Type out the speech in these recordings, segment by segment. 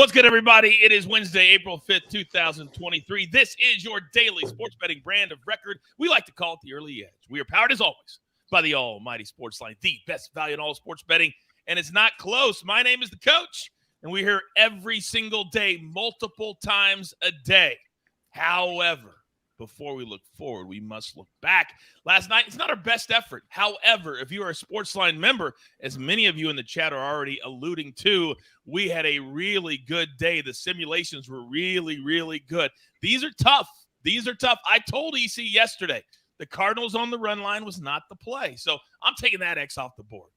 What's good, everybody? It is Wednesday, April 5th, 2023. This is your daily sports betting brand of record. We like to call it the early edge. We are powered, as always, by the almighty SportsLine, the best value in all sports betting, and it's not close. My name is the Coach, and we're here every single day, multiple times a day. However, before we look forward, we must look back. Last night, it's not our best effort. However, if you are a SportsLine member, as many of you in the chat are already alluding to, we had a really good day. The simulations were really, really good. These are tough. I told EC yesterday, the Cardinals on the run line was not the play. So I'm taking that X off the board.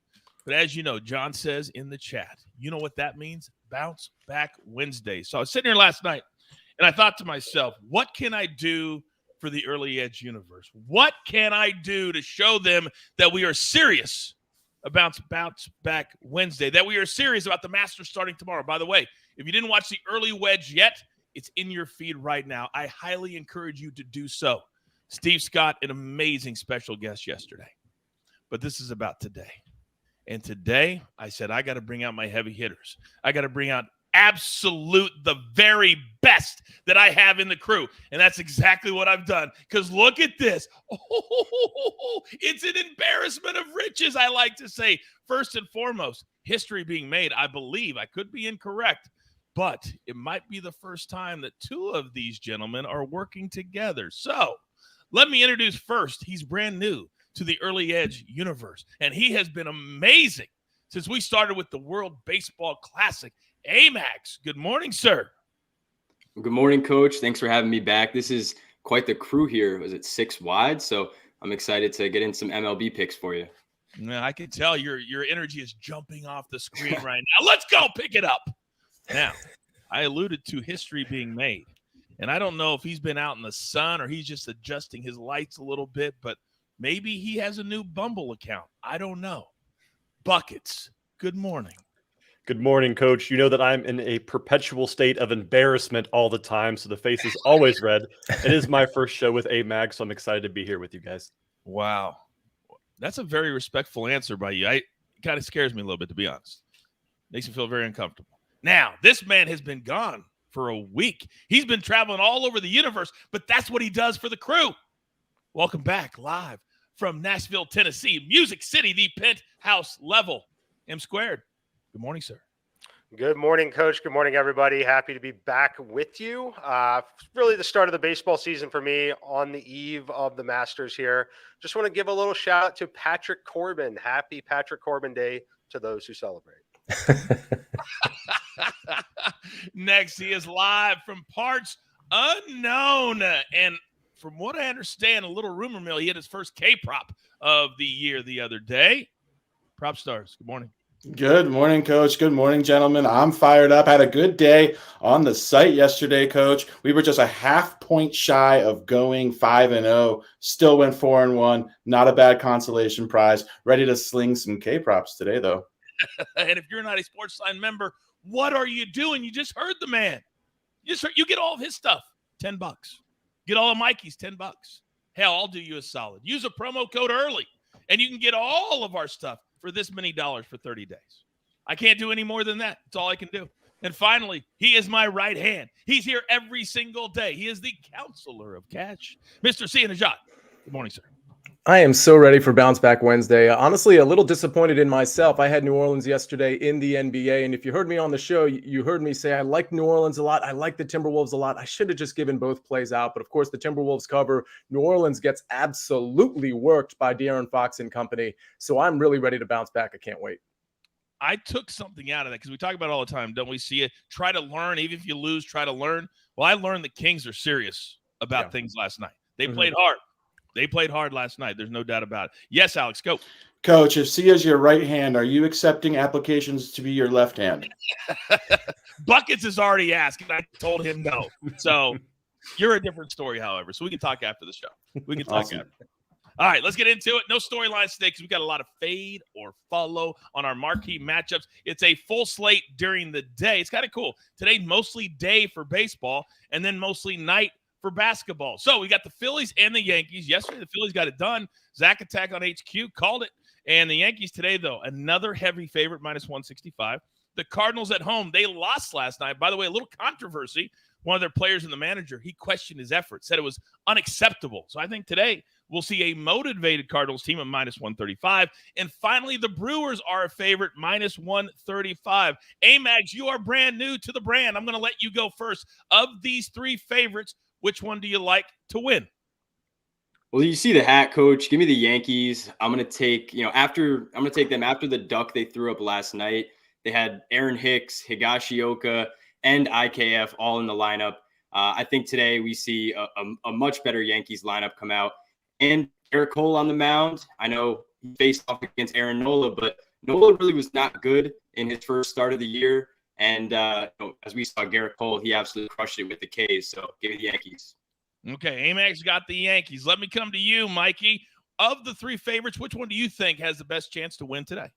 But as you know, John says in the chat, you know what that means? Bounce back Wednesday. So I was sitting here last night, and I thought to myself, what can I do for the early edge universe? What can I do to show them that we are serious about Bounce Back Wednesday, that we are serious about the Masters starting tomorrow? By the way, if you didn't watch the early wedge yet, it's in your feed right now. I highly encourage you to do so. Steve Scott, an amazing special guest yesterday. But this is about today. And today, I said, I got to bring out my heavy hitters. I got to bring out the very best that I have in the crew. And that's exactly what I've done. Because look at this. Oh, it's an embarrassment of riches, I like to say. First and foremost, history being made, I believe. I could be incorrect, but it might be the first time that two of these gentlemen are working together. So let me introduce first. He's brand new to the early edge universe, and he has been amazing since we started with the World Baseball Classic. Amags, good morning, sir. Good morning, Coach. Thanks for having me back. This is quite the crew here. Was it 6 wide? So I'm excited to get in some MLB picks for you. Yeah, I can tell your energy is jumping off the screen right now. Let's go pick it up. Now, I alluded to history being made, and I don't know if he's been out in the sun or he's just adjusting his lights a little bit, but maybe he has a new Bumble account. I don't know. Buckets, good morning. Good morning, Coach. You know that I'm in a perpetual state of embarrassment all the time, so the face is always red. It is my first show with Amags, so I'm excited to be here with you guys. Wow. That's a very respectful answer by you. It kind of scares me a little bit, to be honest. Makes me feel very uncomfortable. Now, this man has been gone for a week. He's been traveling all over the universe, but that's what he does for the crew. Welcome back live from Nashville, Tennessee, Music City, the penthouse level. M Squared. Good morning, sir. Good morning, Coach. Good morning, everybody. Happy to be back with you. Really the start of the baseball season for me on the eve of the Masters here. Just want to give a little shout out to Patrick Corbin. Happy Patrick Corbin Day to those who celebrate. Next, he is live from parts unknown. And from what I understand, a little rumor mill, he had his first K-prop of the year the other day. Propstarz, good morning. Good morning, Coach. Good morning, gentlemen. I'm fired up. Had a good day on the site yesterday, Coach. We were just a half point shy of going 5-0. Still went 4-1. Not a bad consolation prize. Ready to sling some K-props today, though. And if you're not a SportsLine member, what are you doing? You just heard the man. You get all of his stuff, $10. Get all of Mikey's, $10. Hell, I'll do you a solid. Use a promo code early, and you can get all of our stuff for this many dollars for 30 days. I can't do any more than that. That's all I can do. And finally, he is my right hand. He's here every single day. He is the counselor of cash, Mr. Sia Nejad. Good morning, sir. I am so ready for Bounce Back Wednesday. Honestly, a little disappointed in myself. I had New Orleans yesterday in the NBA, and if you heard me on the show, you heard me say I like New Orleans a lot. I like the Timberwolves a lot. I should have just given both plays out, but of course the Timberwolves cover. New Orleans gets absolutely worked by De'Aaron Fox and company, so I'm really ready to bounce back. I can't wait. I took something out of that because we talk about it all the time, don't we? See it. Try to learn. Even if you lose, try to learn. Well, I learned the Kings are serious about things last night. They played hard. They played hard last night. There's no doubt about it. Yes, Alex, go. Coach, if Sia's your right hand, are you accepting applications to be your left hand? Buckets has already asked, and I told him no. So you're a different story, however. So we can talk after the show. We can talk after. All right, let's get into it. No storylines today because we've got a lot of fade or follow on our marquee matchups. It's a full slate during the day. It's kind of cool. Today, mostly day for baseball, and then mostly night for basketball. So we got the Phillies and the Yankees. Yesterday, the Phillies got it done. Zach Attack on HQ called it. And the Yankees today, though, another heavy favorite, minus 165. The Cardinals at home, they lost last night. By the way, a little controversy. One of their players and the manager, he questioned his effort, said it was unacceptable. So I think today we'll see a motivated Cardinals team at minus 135. And finally, the Brewers are a favorite, minus 135. Amags, you are brand new to the brand. I'm going to let you go first. Of these three favorites, which one do you like to win? Well, you see the hat, Coach. Give me the Yankees. I'm going to take, them after the duck they threw up last night. They had Aaron Hicks, Higashioka, and IKF all in the lineup. I think today we see a much better Yankees lineup come out. And Garrett Cole on the mound. I know he faced off against Aaron Nola, but Nola really was not good in his first start of the year. And as we saw Garrett Cole, he absolutely crushed it with the K's. So give me the Yankees. Okay, Amags got the Yankees. Let me come to you, Mikey. Of the three favorites, which one do you think has the best chance to win today?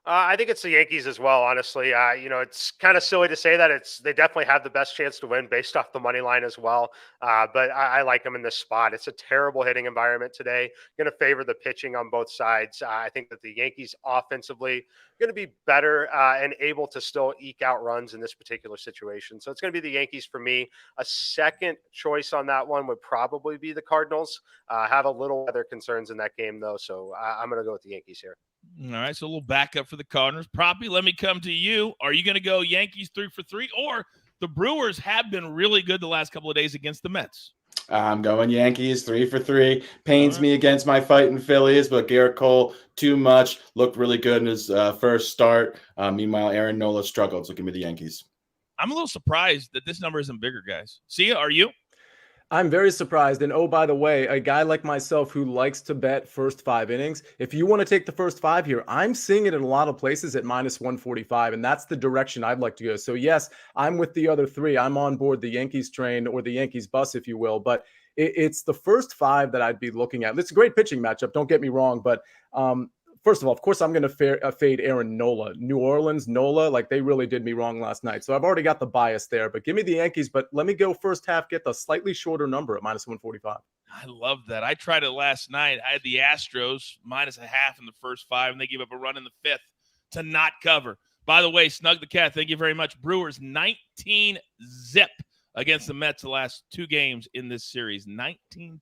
I think it's the Yankees as well, honestly. It's kind of silly to say that. They definitely have the best chance to win based off the money line as well. But I like them in this spot. It's a terrible hitting environment today. Going to favor the pitching on both sides. I think that the Yankees offensively going to be better and able to still eke out runs in this particular situation. So it's going to be the Yankees for me. A second choice on that one would probably be the Cardinals. Have a little weather concerns in that game, though. So I'm going to go with the Yankees here. All right, so a little backup for the Cardinals. Proppy, let me come to you. Are you going to go Yankees 3 for 3, or the Brewers have been really good the last couple of days against the Mets? I'm going Yankees 3 for 3. Pains me against my fighting Phillies, but Garrett Cole, too much. Looked really good in his first start. Meanwhile, Aaron Nola struggled, so give me the Yankees. I'm a little surprised that this number isn't bigger, guys. Sia, are you? I'm very surprised. And oh, by the way, a guy like myself who likes to bet first 5 innings, if you want to take the first 5 here, I'm seeing it in a lot of places at minus 145, and that's the direction I'd like to go. So yes, I'm with the other 3. I'm on board the Yankees train, or the Yankees bus, if you will, but it's the first 5 that I'd be looking at. It's a great pitching matchup, don't get me wrong, but first of all, of course, I'm going to fade Aaron Nola. New Orleans, Nola, like they really did me wrong last night. So I've already got the bias there. But give me the Yankees. But let me go first half, get the slightly shorter number at minus 145. I love that. I tried it last night. I had the Astros minus a half in the first 5, and they gave up a run in the 5th to not cover. By the way, Snug the Cat, thank you very much. Brewers 19-0 against the Mets the last 2 games in this series, 19-0.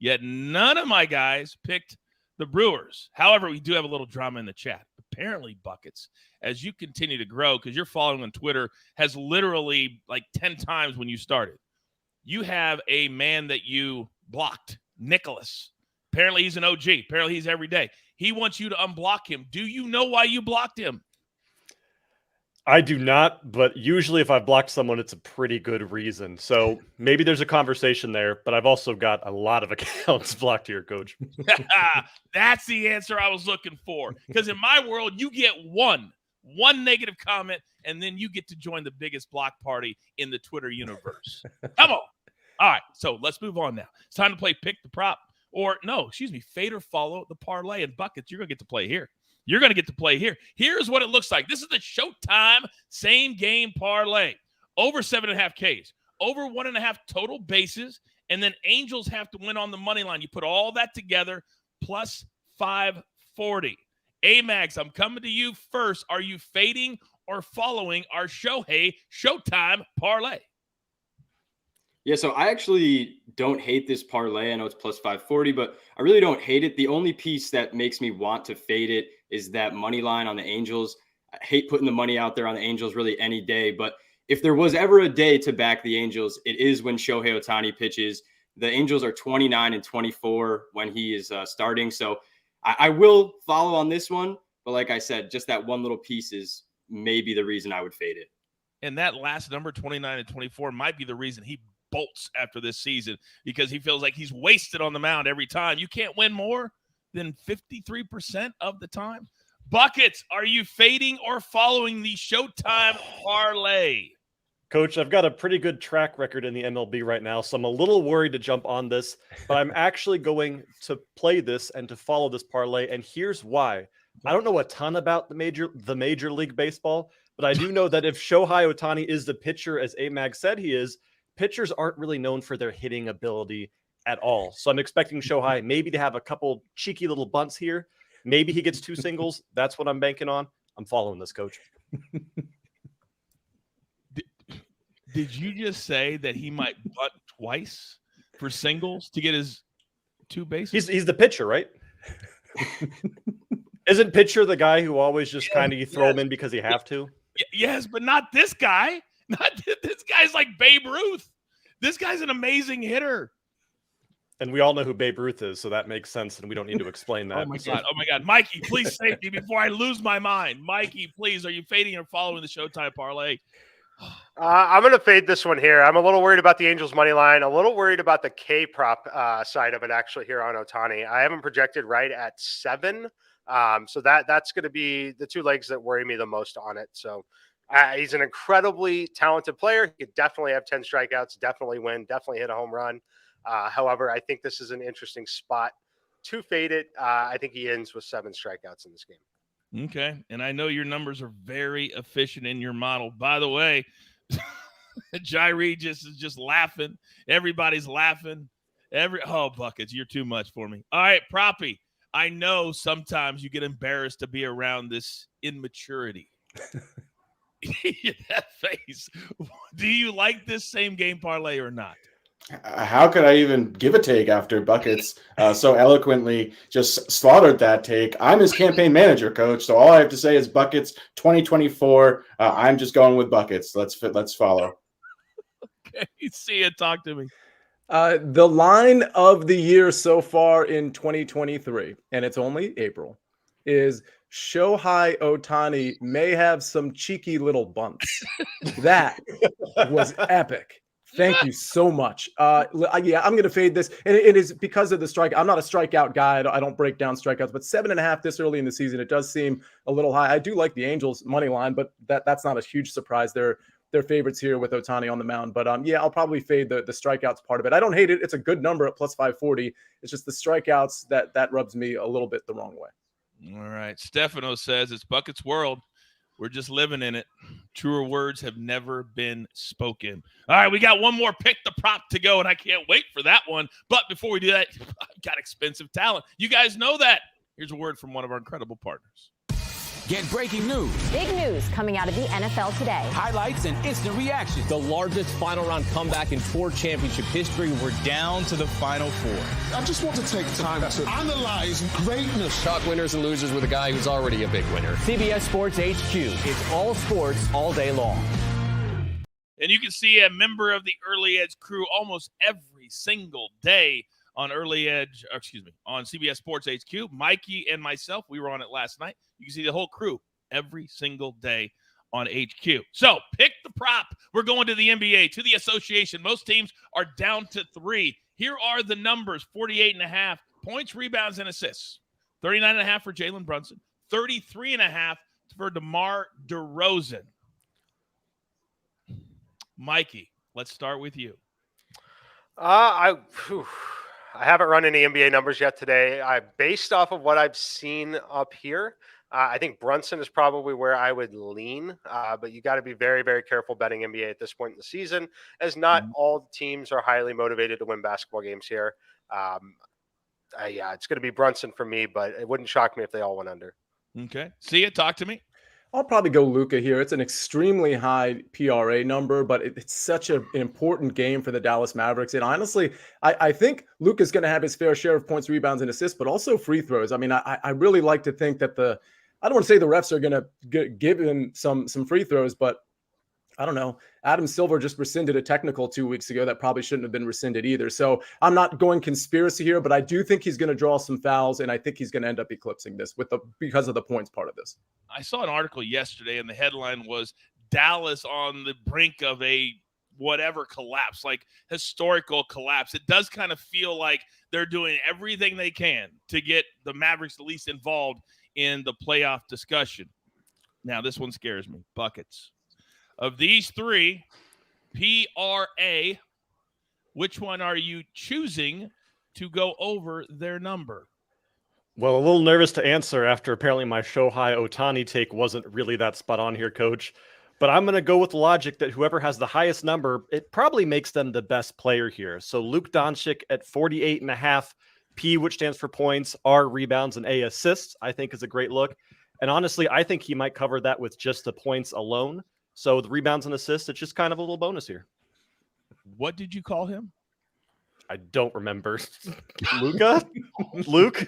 Yet none of my guys picked the Brewers. However, we do have a little drama in the chat. Apparently, Buckets, as you continue to grow, because your following on Twitter has literally like 10 times when you started. You have a man that you blocked, Nicholas. Apparently, he's an OG. Apparently, he's every day. He wants you to unblock him. Do you know why you blocked him? I do not, but usually if I've blocked someone, it's a pretty good reason. So maybe there's a conversation there, but I've also got a lot of accounts blocked here, Coach. That's the answer I was looking for. Because in my world, you get one negative comment, and then you get to join the biggest block party in the Twitter universe. Come on. All right, so let's move on now. It's time to play Pick the Prop. Fade or follow the parlay. And Buckets, you're going to get to play here. You're going to get to play here. Here's what it looks like. This is the Showtime same game parlay. Over 7.5 Ks. Over 1.5 total bases. And then Angels have to win on the money line. You put all that together, plus 540. Amags, I'm coming to you first. Are you fading or following our Shohei Showtime parlay? Yeah, so I actually don't hate this parlay. I know it's plus 540, but I really don't hate it. The only piece that makes me want to fade it is that money line on the Angels. I hate putting the money out there on the Angels really any day, but if there was ever a day to back the Angels, it is when Shohei Ohtani pitches. The Angels are 29-24 when he is starting. So I will follow on this one, but like I said, just that one little piece is maybe the reason I would fade it. And that last number, 29-24, might be the reason he bolts after this season, because he feels like he's wasted on the mound every time. You can't win more than 53% of the time. Buckets, are you fading or following the Showtime parlay? Coach, I've got a pretty good track record in the MLB right now, so I'm a little worried to jump on this, but I'm actually going to play this and to follow this parlay, and here's why. I don't know a ton about the Major League Baseball, but I do know that if Shohei Ohtani is the pitcher, as Amag said he is, pitchers aren't really known for their hitting ability at all. So I'm expecting Shohei maybe to have a couple cheeky little bunts here. Maybe he gets 2 singles. That's what I'm banking on. I'm following this, Coach. Did you just say that he might bunt twice for singles to get his 2 bases? He's the pitcher, right? Isn't pitcher the guy who always just kind of you throw him in because you have to? Yes, but not this guy. This guy's like Babe Ruth. This guy's an amazing hitter. And we all know who Babe Ruth is, so that makes sense, and we don't need to explain that. Oh my God. Mikey, please save me before I lose my mind. Mikey, please, are you fading or following the Showtime parlay? I'm going to fade this one here. I'm a little worried about the Angels money line, a little worried about the K prop side of it actually here on Ohtani. I haven't projected right at 7. So that's going to be the 2 legs that worry me the most on it. So he's an incredibly talented player. He could definitely have 10 strikeouts, definitely win, definitely hit a home run. However, I think this is an interesting spot to fade it. I think he ends with 7 strikeouts in this game. Okay. And I know your numbers are very efficient in your model. By the way, Jai Regis is just laughing. Everybody's laughing. Buckets, you're too much for me. All right, Proppy. I know sometimes you get embarrassed to be around this immaturity. That face. Do you like this same game parlay or not? How could I even give a take after Buckets so eloquently just slaughtered that take? I'm his campaign manager, Coach. So all I have to say is Buckets 2024. I'm just going with Buckets. Let's follow. Okay, Sia, talk to me. The line of the year so far in 2023, and it's only April, is Shohei Ohtani may have some cheeky little bunts. That was epic. Thank you so much. Yeah, I'm going to fade this. And it is because of the strike. I'm not a strikeout guy. I don't break down strikeouts, but 7.5 this early in the season, it does seem a little high. I do like the Angels money line, but that's not a huge surprise. They're favorites here with Ohtani on the mound. But yeah, I'll probably fade the strikeouts part of it. I don't hate it. It's a good number at plus 540. It's just the strikeouts that rubs me a little bit the wrong way. All right. Stefano says it's Buckets world. We're just living in it. Truer words have never been spoken. All right, we got one more pick the prop to go, and I can't wait for that one. But before we do that, I've got expensive talent. You guys know that. Here's a word from one of our incredible partners. Get breaking news. Big news coming out of the NFL today. Highlights and instant reactions. The largest final round comeback in tour championship history. We're down to the final 4. I just want to take time to analyze greatness. Talk winners and losers with a guy who's already a big winner. CBS Sports HQ. It's all sports all day long. And you can see a member of the Early Edge crew almost every single day on on CBS Sports HQ. Mikey and myself, we were on it last night. You can see the whole crew every single day on HQ. So pick the prop. We're going to the NBA, to the association. Most teams are down to 3. Here are the numbers: 48.5 points, rebounds, and assists. 39.5 for Jalen Brunson. 33.5 for DeMar DeRozan. Mikey, let's start with you. I haven't run any NBA numbers yet today. Based off of what I've seen up here, I think Brunson is probably where I would lean. But you got to be very, very careful betting NBA at this point in the season, as not all teams are highly motivated to win basketball games here. Yeah, it's going to be Brunson for me, but it wouldn't shock me if they all went under. Okay. Sia, talk to me. I'll probably go Luka here. It's an extremely high PRA number, but it's such an important game for the Dallas Mavericks. And honestly, I think Luka's going to have his fair share of points, rebounds, and assists, but also free throws. I mean, I really like to think that I don't want to say the refs are going to give him some free throws, but I don't know. Adam Silver just rescinded a technical 2 weeks ago that probably shouldn't have been rescinded either. So I'm not going conspiracy here, but I do think he's going to draw some fouls, and I think he's going to end up eclipsing this because of the points part of this. I saw an article yesterday, and the headline was Dallas on the brink of a whatever collapse, like historical collapse. It does kind of feel like they're doing everything they can to get the Mavericks at least involved in the playoff discussion. Now, this one scares me. Buckets. Of these 3, PRA, which one are you choosing to go over their number? Well, a little nervous to answer after apparently my Shohei Ohtani take wasn't really that spot on here, Coach. But I'm going to go with the logic that whoever has the highest number, it probably makes them the best player here. So Luke Doncic at 48.5, P, which stands for points, R, rebounds, and A, assists, I think is a great look. And honestly, I think he might cover that with just the points alone. So the rebounds and assists, it's just kind of a little bonus here. What did you call him? I don't remember. Luca? Luke?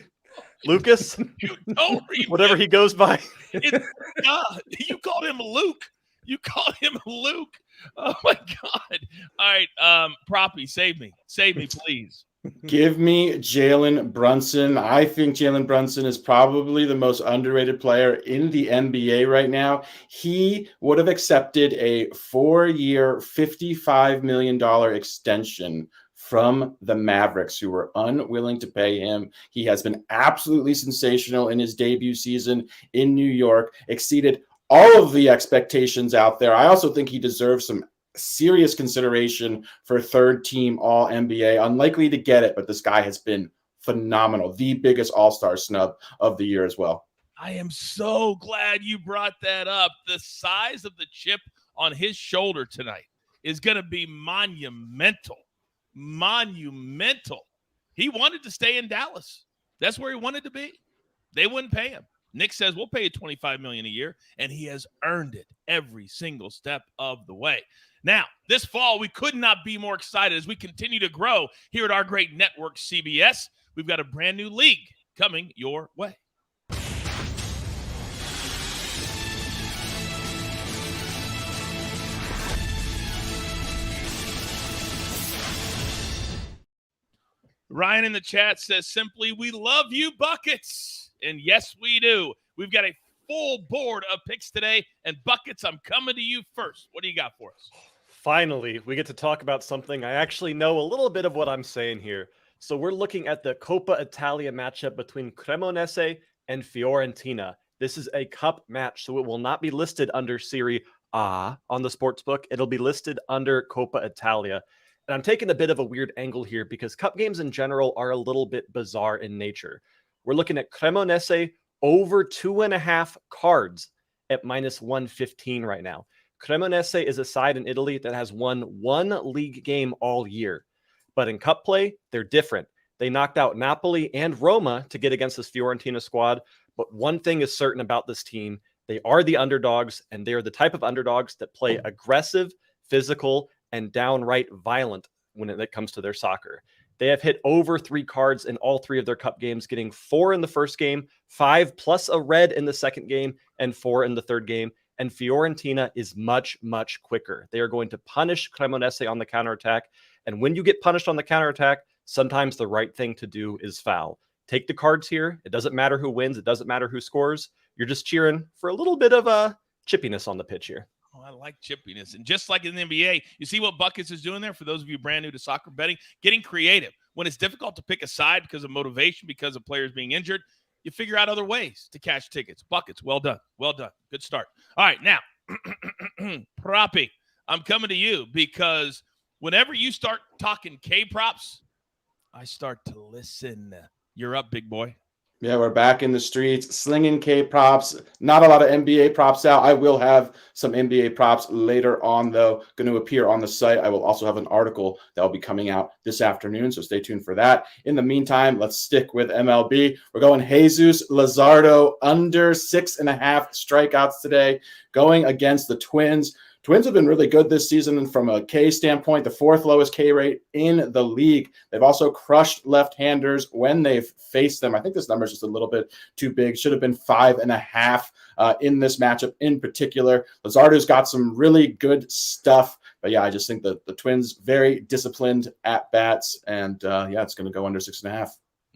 Lucas? You don't remember. Whatever he goes by. You called him Luke. You called him Luke. Oh, my God. All right, Proppy, save me. Save me, please. Give me Jalen Brunson. I think Jalen Brunson is probably the most underrated player in the NBA right now. He would have accepted a 4-year, $55 million extension from the Mavericks, who were unwilling to pay him. He has been absolutely sensational in his debut season in New York, exceeded all of the expectations out there. I also think he deserves some serious consideration for third team all NBA. Unlikely to get it, but this guy has been phenomenal. The biggest all-star snub of the year as well. I am so glad you brought that up. The size of the chip on his shoulder tonight is going to be monumental. Monumental. He wanted to stay in Dallas. That's where he wanted to be. They wouldn't pay him. Nick says, we'll pay you $25 million a year, and he has earned it every single step of the way. Now, this fall, we could not be more excited as we continue to grow here at our great network, CBS. We've got a brand new league coming your way. Ryan in the chat says simply, we love you, Buckets. And yes, we do. We've got a full board of picks today. And Buckets, I'm coming to you first. What do you got for us? Finally, we get to talk about something I actually know a little bit of what I'm saying here. So we're looking at the Coppa Italia matchup between Cremonese and Fiorentina. This is a cup match, so it will not be listed under Serie A on the sportsbook. It'll be listed under Coppa Italia. And I'm taking a bit of a weird angle here because cup games in general are a little bit bizarre in nature. We're looking at Cremonese over 2.5 cards at minus 115 right now. Cremonese is a side in Italy that has won one league game all year. But in cup play, they're different. They knocked out Napoli and Roma to get against this Fiorentina squad. But one thing is certain about this team. They are the underdogs, and they are the type of underdogs that play aggressive, physical, and downright violent when it comes to their soccer. They have hit over 3 cards in all 3 of their cup games, getting 4 in the first game, 5 plus a red in the second game, and 4 in the third game. And Fiorentina is much, much quicker. They are going to punish Cremonese on the counterattack. And when you get punished on the counterattack, sometimes the right thing to do is foul. Take the cards here. It doesn't matter who wins. It doesn't matter who scores. You're just cheering for a little bit of a chippiness on the pitch here. Oh, I like chippiness. And just like in the NBA, you see what Buckets is doing there for those of you brand new to soccer betting, getting creative. When it's difficult to pick a side because of motivation, because of players being injured, you figure out other ways to cash tickets. Buckets, well done. Well done. Good start. All right, now, Proppy, I'm coming to you because whenever you start talking K-props, I start to listen. You're up, big boy. Yeah, we're back in the streets, slinging K-props. Not a lot of NBA props out. I will have some NBA props later on, though, going to appear on the site. I will also have an article that will be coming out this afternoon, so stay tuned for that. In the meantime, let's stick with MLB. We're going Jesus Luzardo under 6.5 strikeouts today, going against the Twins. Twins have been really good this season, and from a K standpoint, the 4th lowest K rate in the league. They've also crushed left-handers when they've faced them. I think this number is just a little bit too big. Should have been 5.5 in this matchup in particular. Luzardo's got some really good stuff, but yeah, I just think that the Twins very disciplined at bats, and yeah, it's going to go under 6.5.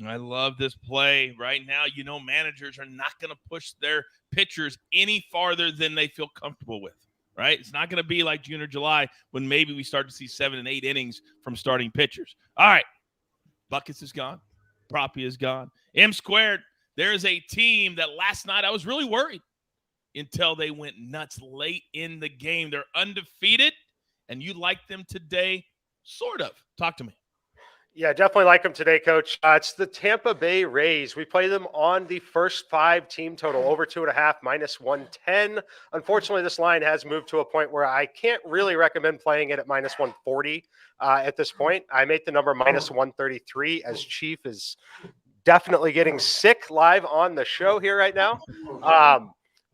I love this play. Right now, you know, managers are not going to push their pitchers any farther than they feel comfortable with. Right? It's not going to be like June or July when maybe we start to see 7 and 8 innings from starting pitchers. All right. Buckets is gone. Proppy is gone. M squared. There is a team that last night I was really worried until they went nuts late in the game. They're undefeated, and you like them today? Sort of. Talk to me. Yeah, definitely like them today, Coach. It's the Tampa Bay Rays. We play them on the first 5 team total, over 2.5, minus 110. Unfortunately, this line has moved to a point where I can't really recommend playing it at minus 140 at this point. I made the number minus 133 as Chief is definitely getting sick live on the show here right now.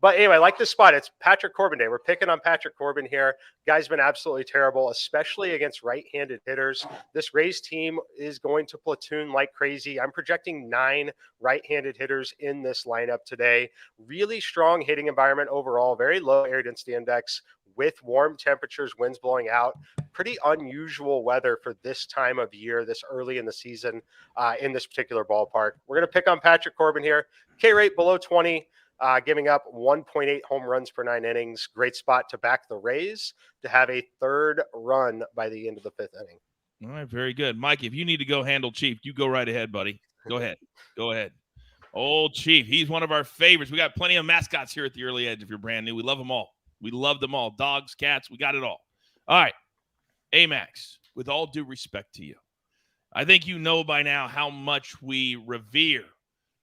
But anyway, I like this spot. It's Patrick Corbin Day. We're picking on Patrick Corbin here. Guy's been absolutely terrible, especially against right-handed hitters. This Rays team is going to platoon like crazy. I'm projecting 9 right-handed hitters in this lineup today. Really strong hitting environment overall, very low air density index with warm temperatures, winds blowing out. Pretty unusual weather for this time of year, this early in the season in this particular ballpark. We're going to pick on Patrick Corbin here. K rate below 20. Giving up 1.8 home runs per 9 innings. Great spot to back the Rays to have a 3rd run by the end of the 5th inning. All right, very good. Mike, if you need to go handle Chief, you go right ahead, buddy. Go ahead. Go ahead. Old Chief, he's one of our favorites. We got plenty of mascots here at the Early Edge if you're brand new. We love them all. We love them all. Dogs, cats, we got it all. All right, Amags, with all due respect to you, I think you know by now how much we revere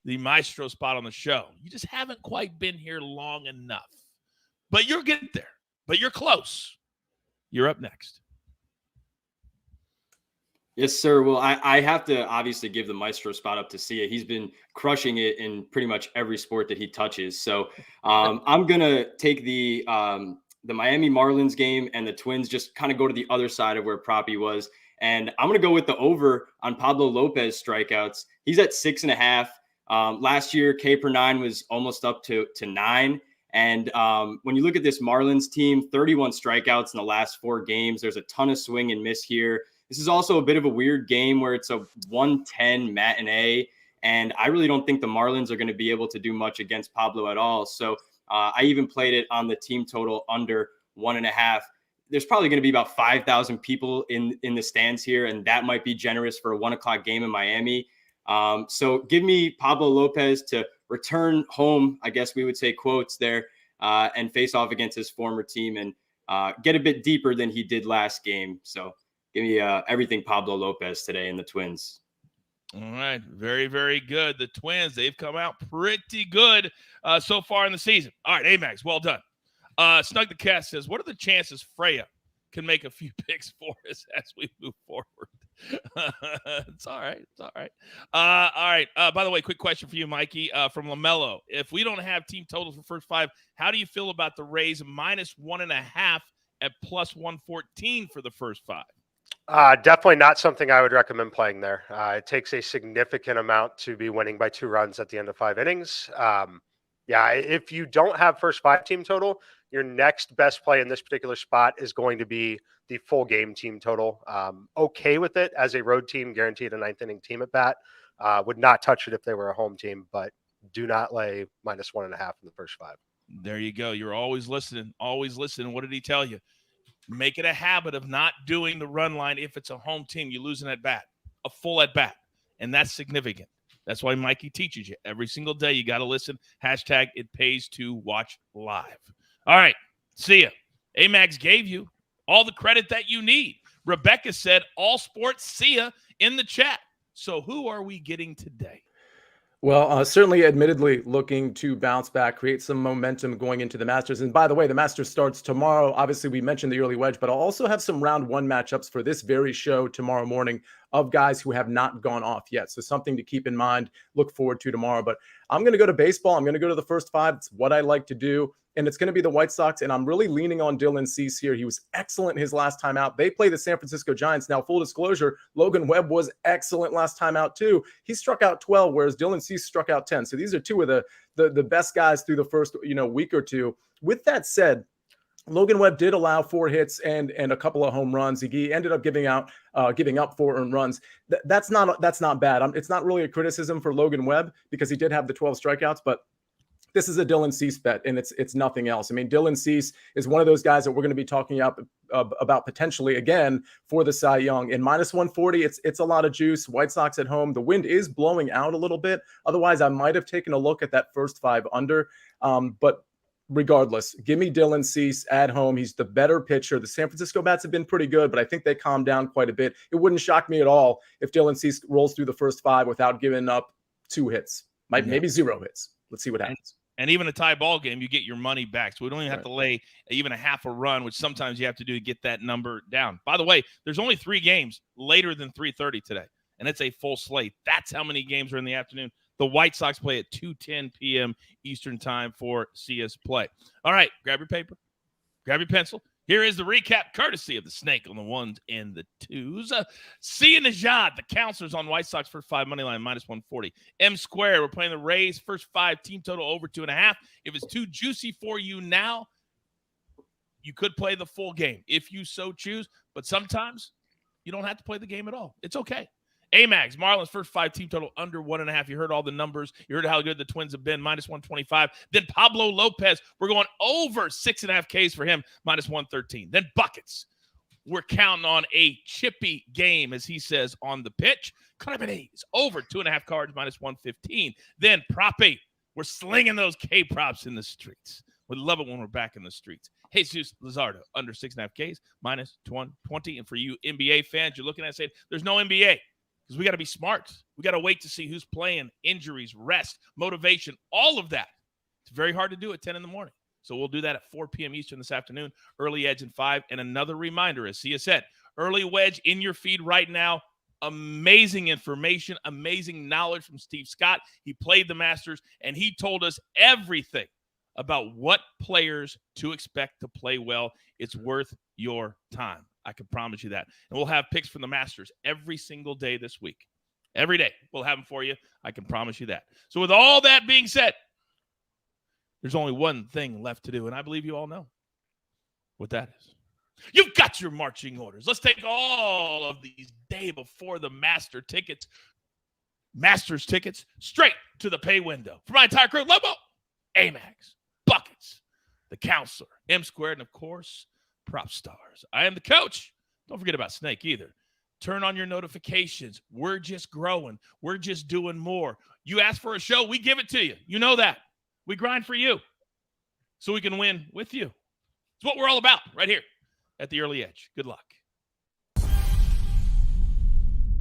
the maestro spot on the show. You just haven't quite been here long enough. But you're getting there. But you're close. You're up next. Yes, sir. Well, I have to obviously give the maestro spot up to Sia. He's been crushing it in pretty much every sport that he touches. So I'm going to take the Miami Marlins game and the Twins, just kind of go to the other side of where Proppy was. And I'm going to go with the over on Pablo Lopez strikeouts. He's at 6.5. Last year, K per 9 was almost up to 9. And when you look at this Marlins team, 31 strikeouts in the last 4 games. There's a ton of swing and miss here. This is also a bit of a weird game where it's a 110 matinee. And I really don't think the Marlins are going to be able to do much against Pablo at all. So I even played it on the team total under 1.5. There's probably going to be about 5,000 people in the stands here. And that might be generous for a 1:00 game in Miami. So give me Pablo Lopez to return home, I guess we would say quotes there, and face off against his former team and get a bit deeper than he did last game. So give me everything Pablo Lopez today in the Twins. All right. Very, very good. The Twins, they've come out pretty good so far in the season. All right, Amags, well done. Snug the Cat says, what are the chances Freya can make a few picks for us as we move forward? It's all right. It's all right. All right. By the way, quick question for you, Mikey, from LaMelo. If we don't have team totals for first 5, how do you feel about the Rays -1.5 at +114 for the first 5? Definitely not something I would recommend playing there. It takes a significant amount to be winning by 2 runs at the end of 5 innings. Yeah, if you don't have first 5 team total, your next best play in this particular spot is going to be the full game team total. Okay with it as a road team, guaranteed a 9th inning team at bat. Would not touch it if they were a home team, but do not lay -1.5 in the first 5. There you go. You're always listening. Always listening. What did he tell you? Make it a habit of not doing the run line if it's a home team. You lose an at bat, a full at bat, and that's significant. That's why Mikey teaches you every single day. You got to listen. Hashtag it pays to watch live. All right. See ya. Amags gave you all the credit that you need. Rebecca said all sports see ya in the chat. So who are we getting today? Well, certainly, admittedly, looking to bounce back, create some momentum going into the Masters. And by the way, the Masters starts tomorrow. Obviously, we mentioned the early wedge, but I'll also have some round 1 matchups for this very show tomorrow morning of guys who have not gone off yet. So something to keep in mind, look forward to tomorrow. But I'm going to go to baseball. I'm going to go to the first 5. It's what I like to do. And it's going to be the White Sox. And I'm really leaning on Dylan Cease here. He was excellent his last time out. They play the San Francisco Giants. Now, full disclosure, Logan Webb was excellent last time out too. He struck out 12, whereas Dylan Cease struck out 10. So these are 2 of the best guys through the first week or 2. With that said, Logan Webb did allow 4 hits and a couple of home runs. He ended up giving up 4 earned runs. That's not bad. It's not really a criticism for Logan Webb because he did have the 12 strikeouts, but this is a Dylan Cease bet, and it's nothing else. I mean, Dylan Cease is one of those guys that we're going to be talking about potentially again for the Cy Young. In -140, it's a lot of juice. White Sox at home. The wind is blowing out a little bit. Otherwise, I might have taken a look at that first 5 under. But regardless, give me Dylan Cease at home. He's the better pitcher. The San Francisco bats have been pretty good, but I think they calmed down quite a bit. It wouldn't shock me at all if Dylan Cease rolls through the first 5 without giving up 2 hits. Maybe 0 hits. Let's see what happens. And even a tie ball game, you get your money back. So we don't even have to lay even a half a run, which sometimes you have to do to get that number down. By the way, there's only 3 games later than 3:30 today. and it's a full slate. That's how many games are in the afternoon. The White Sox play at 2:10 p.m. Eastern time for Sia's play. All right, grab your paper, grab your pencil. Here is the recap, courtesy of the Snake on the ones and the twos. Sia Nejad, the counselors on White Sox first 5 money line, -140. M-Square, we're playing the Rays first 5 team total over 2.5. If it's too juicy for you now, you could play the full game if you so choose. But sometimes you don't have to play the game at all. It's okay. Amags, Marlins first 5 team total under 1.5. You heard all the numbers. You heard how good the Twins have been, -125. Then Pablo Lopez, we're going over 6.5 Ks for him, -113. Then buckets. We're counting on a chippy game, as he says, on the pitch. Clemente over 2.5 cards, -115. Then prop 8. We're slinging those K props in the streets. We love it when we're back in the streets. Jesus Luzardo, under 6.5 Ks, -120. And for you NBA fans, you're looking at it saying, there's no NBA. Because we got to be smart. We got to wait to see who's playing, injuries, rest, motivation, all of that. It's very hard to do at 10 in the morning. So we'll do that at 4 p.m. Eastern this afternoon, early edge in 5. And another reminder, as Sia said, early wedge in your feed right now. Amazing information, amazing knowledge from Steve Scott. He played the Masters, and he told us everything about what players to expect to play well. It's worth your time. I can promise you that. And we'll have picks from the Masters every single day this week. Every day we'll have them for you. I can promise you that. So with all that being said, there's only one thing left to do, and I believe you all know what that is. You've got your marching orders. Let's take all of these day before the Masters tickets straight to the pay window. For my entire crew, Lobo, Amags, Buckets, the Counselor, M-Squared, and of course, Propstarz. I am the coach. Don't forget about Snake either. Turn on your notifications. We're just growing. We're just doing more. You ask for a show, we give it to you. You know that. We grind for you so we can win with you. It's what we're all about right here at the Early Edge. Good luck.